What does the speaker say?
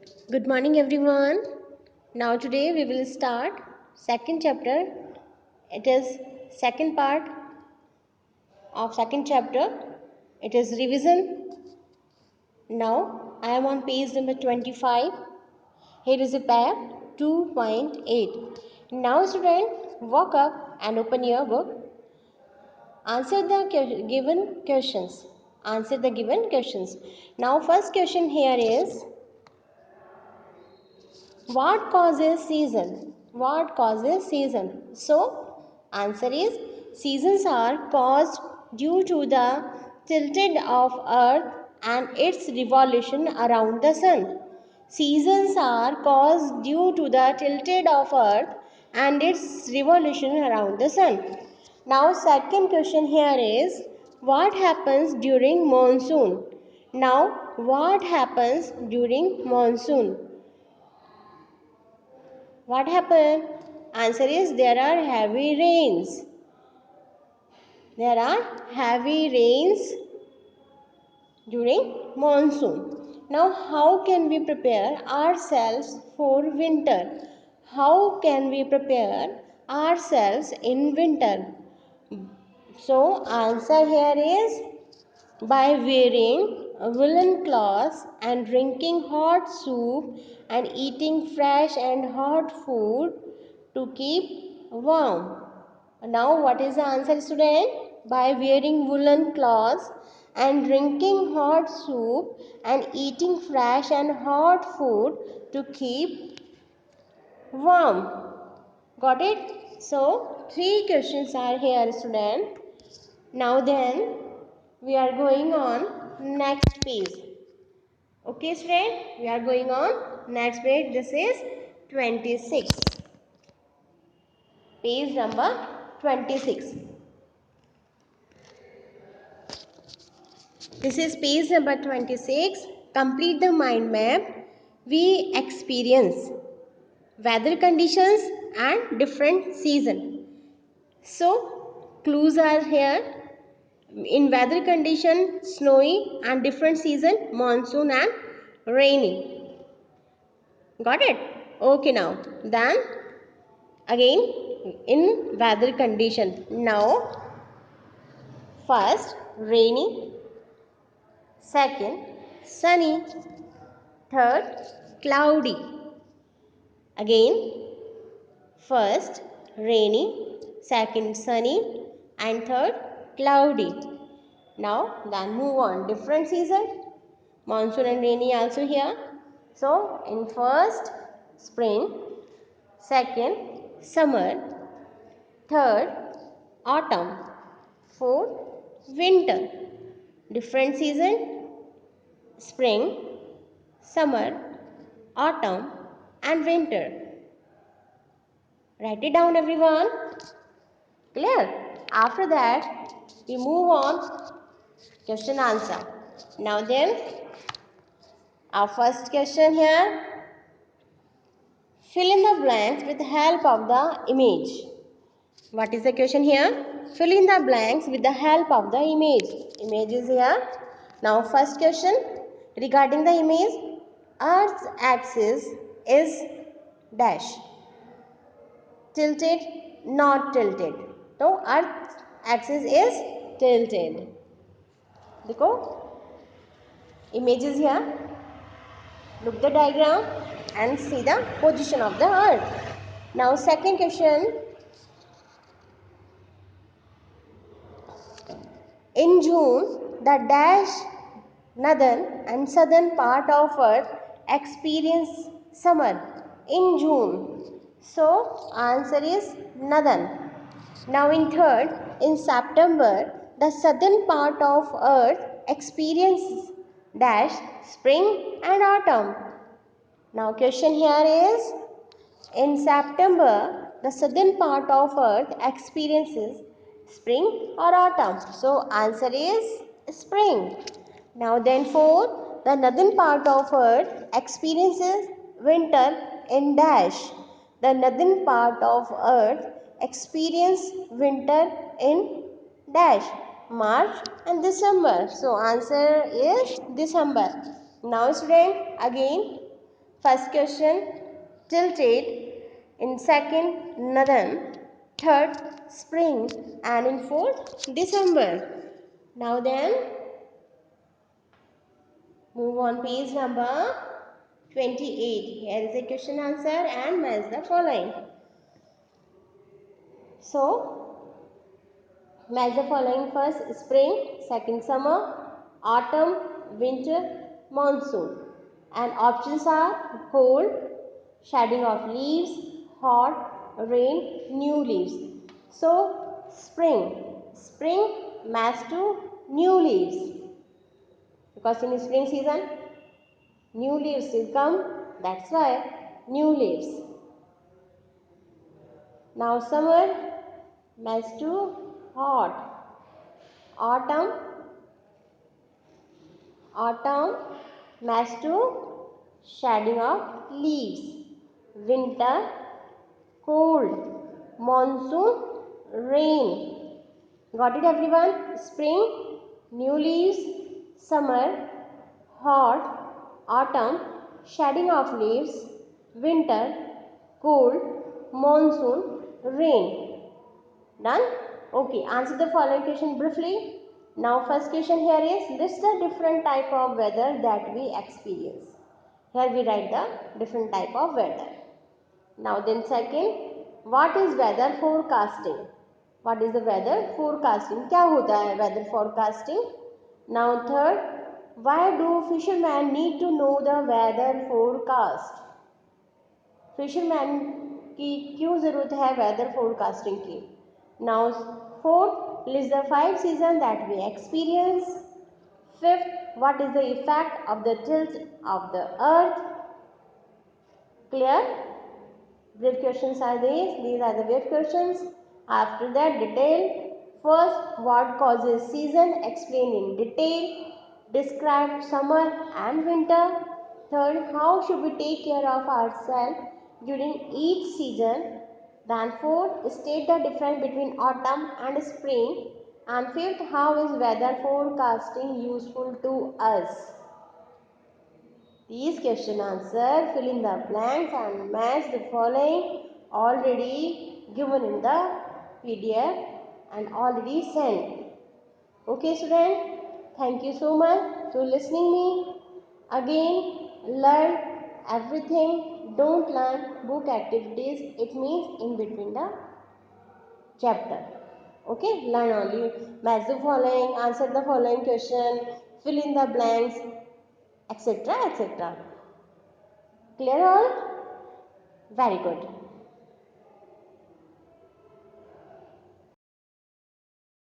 Good morning everyone. Now today we will start second chapter. It is second part of second chapter. It is revision. Now I am on page number 25. Here is a pair 2.8. Now student, walk up and open your book. Answer the given questions. Answer the given questions. Now first question here is, what causes season? What causes season? So, answer is, seasons are caused due to the tilted of earth and its revolution around the sun. Seasons are caused due to the tilted of earth and its revolution around the sun. Now, second question here is, what happens during monsoon? Now, what happens during monsoon? What happened? Answer is, there are heavy rains. There are heavy rains during monsoon. Now, how can we prepare ourselves for winter? How can we prepare ourselves in winter? So, answer here is, by wearing woolen cloths and drinking hot soup and eating fresh and hot food to keep warm. Now, what is the answer, student? By wearing woolen cloths and drinking hot soup and eating fresh and hot food to keep warm. Got it? So, three questions are here, student. Now then, we are going on next page. Okay, student? We are going on next page. This is 26. Page number 26. This is page number 26. Complete the mind map. We experience weather conditions and different season. So, clues are here. In weather condition, snowy, and different season, monsoon and rainy. Got it? Okay, now then again in weather condition. Now first rainy, second sunny, third cloudy. Again first rainy, second sunny, and third cloudy. Now then move on. Different season, monsoon and rainy also here. So in first spring, second summer, third autumn, fourth winter. Different season, spring, summer, autumn and winter. Write it down everyone. Clear? After that we move on question answer. Now then, our first question here, fill in the blanks with the help of the image. What is the question here? Fill in the blanks with the help of the image. Image is here. Now first question regarding the image, Earth's axis is dash. Tilted, not tilted. So Earth's axis is tilted. देखो image is here. Look the diagram and see the position of the Earth. Now second question, in June, the dash northern and southern part of Earth experience summer in June. So, answer is northern. Now, in third, in September, the southern part of Earth experiences dash spring and autumn. Now, question here is, in September, the southern part of Earth experiences spring or autumn. So, answer is spring. Now then fourth, the northern part of Earth experiences winter in dash. The northern part of Earth experience winter in dash, March and December. So, answer is December. Now student, again First question, tilted. In second, Nadam. Third, spring. And in fourth, December. Now then, move on page number 28. Here is a question answer and match the following. So, match the following: first spring, second summer, autumn, winter, monsoon. And options are cold, shedding of leaves, hot, rain, new leaves. So, spring match to new leaves because in spring season new leaves will come, that's why new leaves. Now summer match to hot, autumn match to shedding of leaves, winter cold, monsoon rain. Got it everyone? Spring new leaves, summer hot, autumn shedding of leaves, winter cold, monsoon rain. Done? Okay, answer the following question briefly. Now first question here is, list the different type of weather that we experience. Here we write the different type of weather. Now then second, what is weather forecasting? What is the weather forecasting? क्या होता है weather forecasting? Now third, why do fishermen need to know the weather forecast? Fisherman की क्यों ज़रूरत है weather forecasting की? Now fourth, list the 5 season that we experience. Fifth, what is the effect of the tilt of the earth? Clear? Brief questions are these. These are the brief questions. After that, detail. First, what causes season? Explain in detail. Describe summer and winter. Third, how should we take care of ourselves during each season? Then fourth, state the difference between autumn and spring. And fifth, how is weather forecasting useful to us? These question answer, fill in the blanks and match the following already given in the PDF and already sent. Okay student, thank you so much for listening me. Again, learn everything. Don't learn book activities. It means in between the chapter. Okay, learn only. Match the following, answer the following question, fill in the blanks, etc. etc. Clear all? Very good.